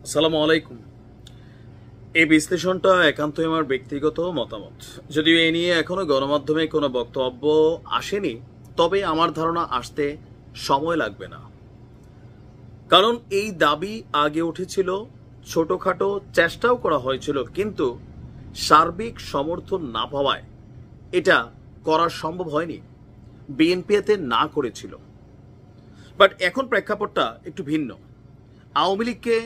আসসালামু আলাইকুম। এই বিশ্লেষণটা একান্তই আমার ব্যক্তিগত মতামত। যদিও এ নিয়ে এখনো গণমাধ্যমে কোনো বক্তব্য আসেনি, তবে আমার ধারণা আসতে সময় লাগবে না। কারণ এই দাবি আগে উঠেছিল, ছোটখাটো চেষ্টাও করা হয়েছিল, কিন্তু সার্বিক সমর্থন না পাওয়ায় এটা করা সম্ভব হয়নি। বিএনপি এতে না করেছিল। বাট এখন প্রেক্ষাপটটা একটু ভিন্ন। আওয়ামী লীগকে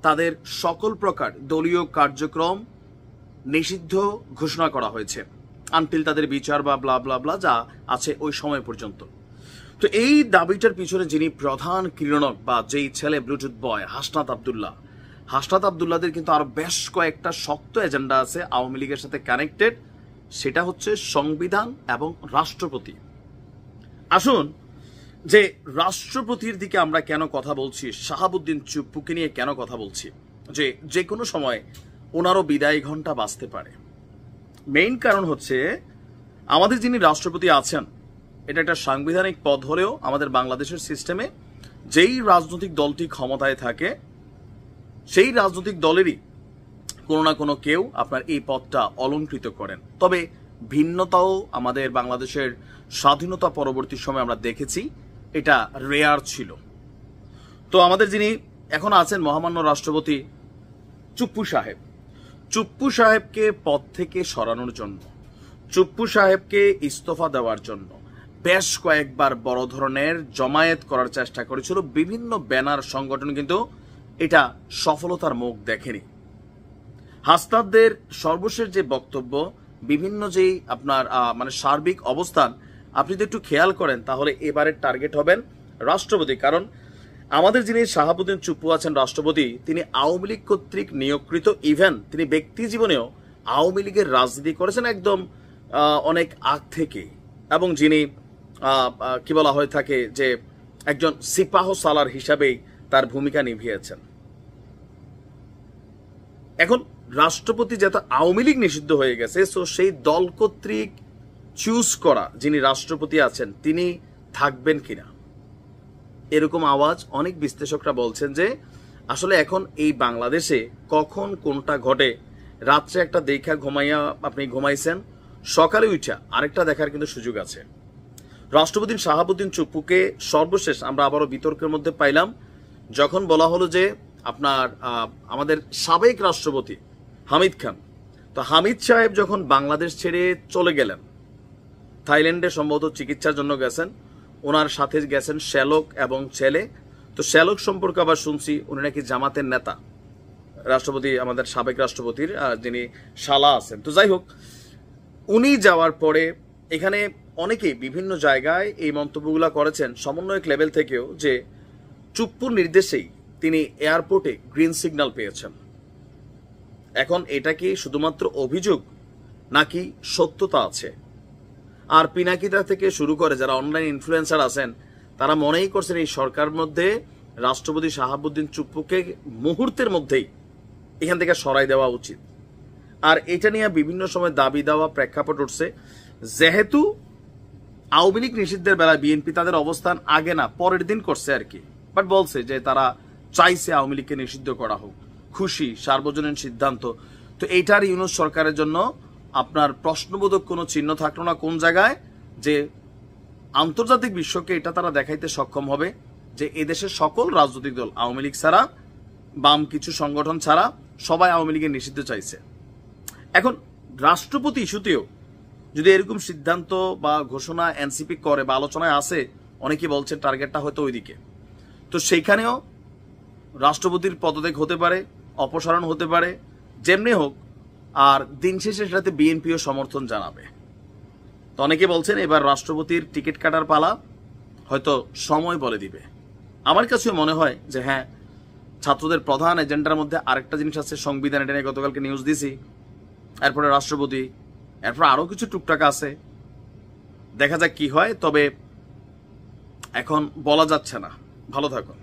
তাদের সকল প্রকার দলীয় কার্যক্রম নিষিদ্ধ ঘোষণা করা হয়েছে, আনটিল তাদের বিচার বা ব্লা ব্লা ব্লা যা আছে ওই সময় পর্যন্ত। তো এই দাবিটার পিছনে যিনি প্রধান ক্রীড়নক বা যেই ছেলে ব্লুটুথ বয় হাসনাত আবদুল্লাদের কিন্তু আরো বেশ কয়েকটা শক্ত এজেন্ডা আছে আওয়ামী লীগের সাথে কানেক্টেড। সেটা হচ্ছে সংবিধান এবং রাষ্ট্রপতি। আসুন, যে রাষ্ট্রপতির দিকে আমরা কেন কথা বলছি, শাহাবুদ্দিন চুপ্পুকে নিয়ে কেন কথা বলছি, যে কোনো সময় ওনারও বিদায় ঘণ্টা বাজতে পারে। মেইন কারণ হচ্ছে আমাদের যিনি রাষ্ট্রপতি আছেন, এটা একটা সাংবিধানিক পদ হলেও আমাদের বাংলাদেশের সিস্টেমে যেই রাজনৈতিক দলটি ক্ষমতায় থাকে সেই রাজনৈতিক দলেরই কোনো না কোনো কেউ আপনার এই পদটা অলংকৃত করেন। তবে ভিন্নতাও আমাদের বাংলাদেশের স্বাধীনতা পরবর্তী সময় আমরা দেখেছি, এটা রেয়ার ছিল। তো আমাদের যিনি এখন আছেন মহামান্য রাষ্ট্রপতি চুপ্পু সাহেবকে পদ থেকে সরানোর জন্য, চুপ্পু সাহেবকে ইস্তফা দেওয়ার জন্য বেশ কয়েকবার বড় ধরনের জমায়েত করার চেষ্টা করেছিল বিভিন্ন ব্যানার সংগঠন, কিন্তু এটা সফলতার মুখ দেখেনি। হাসনাতদের সর্বশেষ যে বক্তব্য, বিভিন্ন যেই আপনার মানে সার্বিক অবস্থান, আপনি যদি একটু খেয়াল করেন তাহলে এবারের টার্গেট হবেন রাষ্ট্রপতি। কারণ আমাদের যিনি শাহাবুদ্দিন চুপ্পু আছেন রাষ্ট্রপতি, তিনি আওয়ামী লীগ কর্তৃক নিয়োগকৃত, ইভেন তিনি ব্যক্তি জীবনেও আওয়ামী লীগের রাজনীতি করেছেন একদম অনেক আগ থেকে, এবং যিনি কি বলা হয়ে থাকে যে একজন সিপাহ সালার হিসাবেই তার ভূমিকা নিভিয়েছেন। এখন রাষ্ট্রপতি যেহেতু আওয়ামী লীগ নিষিদ্ধ হয়ে গেছে, সো সেই দল কর্তৃক চুজ করা যিনি রাষ্ট্রপতি আছেন তিনি থাকবেন কিনা, এরকম আওয়াজ অনেক বিশ্লেষকরা বলছেন যে আসলে এখন এই বাংলাদেশে কখন কোনটা ঘটে, রাত্রে একটা দেখা ঘুমাইয়া আপনি ঘুমাইছেন, সকালে উঠা আরেকটা দেখার কিন্তু সুযোগ আছে। রাষ্ট্রপতি শাহাবুদ্দিন চুপ্পুকে সর্বশেষ আমরা আবারও বিতর্কের মধ্যে পাইলাম যখন বলা হলো যে আপনার আমাদের সাবেক রাষ্ট্রপতি হামিদ খান, তো হামিদ সাহেব যখন বাংলাদেশ ছেড়ে চলে গেলেন, থাইল্যান্ডে সম্ভবত চিকিৎসার জন্য গেছেন, ওনার সাথে গেছেন শ্যালক এবং ছেলে। তো শ্যালক সম্পর্কে আবার শুনছি উনি নাকি জামাতের নেতা, রাষ্ট্রপতি আমাদের সাবেক রাষ্ট্রপতির যিনি শালা আছেন। তো যাই হোক, উনি যাওয়ার পরে এখানে অনেকেই বিভিন্ন জায়গায় এই মন্তব্যগুলো করেছেন সমন্বয়ক লেভেল থেকেও, যে চুপ্পুর নির্দেশেই তিনি এয়ারপোর্টে গ্রিন সিগন্যাল পেয়েছেন। এখন এটা কি শুধুমাত্র অভিযোগ নাকি সত্যতা আছে? আর পিনাকিদা থেকে শুরু করে যারা অনলাইন ইনফ্লুয়েন্সার আছেন তারা মনেই করছেন এই সরকার মধ্যে রাষ্ট্রপতি শাহাবুদ্দিন চুপ্পুকে মুহূর্তের মধ্যেই এখান থেকে সরাই দেওয়া উচিত। আর এটা নিয়ে বিভিন্ন সময় দাবি দেওয়া প্রেক্ষাপট উঠছে, যেহেতু আওয়ামী লীগ নিষিদ্ধের বেলায় বিএনপি তাদের অবস্থান আগে না পরের দিন করছে আর কি, বাট বলছে যে তারা চাইছে আওয়ামী লীগকে নিষিদ্ধ করা হোক, খুশি, সার্বজনীন সিদ্ধান্ত। তো এইটার ইউনূস সরকারের জন্য আপনার প্রশ্নবোধক কোনো চিহ্ন থাকলো না কোন জায়গায়, যে আন্তর্জাতিক বিশ্বকে এটা তারা দেখাইতে সক্ষম হবে যে এদেশের সকল রাজনৈতিক দল আওয়ামী লীগ ছাড়া, বাম কিছু সংগঠন ছাড়া সবাই আওয়ামী লীগের নিষিদ্ধ চাইছে। এখন রাষ্ট্রপতি ইস্যুতেও যদি এরকম সিদ্ধান্ত বা ঘোষণা এনসিপি করে বা আলোচনায় আসে, অনেকে বলছে টার্গেটটা হয়তো ওইদিকে। তো সেইখানেও রাষ্ট্রপতির পদত্যাগ হতে পারে, অপসারণ হতে পারে, যেমনি হোক। আর দিন শেষে সেটাতে বিএনপিও সমর্থন জানাবে। তো অনেকে বলছেন এবার রাষ্ট্রপতির টিকিট কাটার পালা, হয়তো সময় বলে দিবে। আমার কাছেও মনে হয় যে হ্যাঁ, ছাত্রদের প্রধান এজেন্ডার মধ্যে আরেকটা জিনিস আছে সংবিধান, এটা নিয়ে গতকালকে নিউজ দিছি, এরপরে রাষ্ট্রপতি, এরপর আরো কিছু টুকটাক আছে, দেখা যাক কি হয়। তবে এখন বলা যাচ্ছে না। ভালো থাকুন।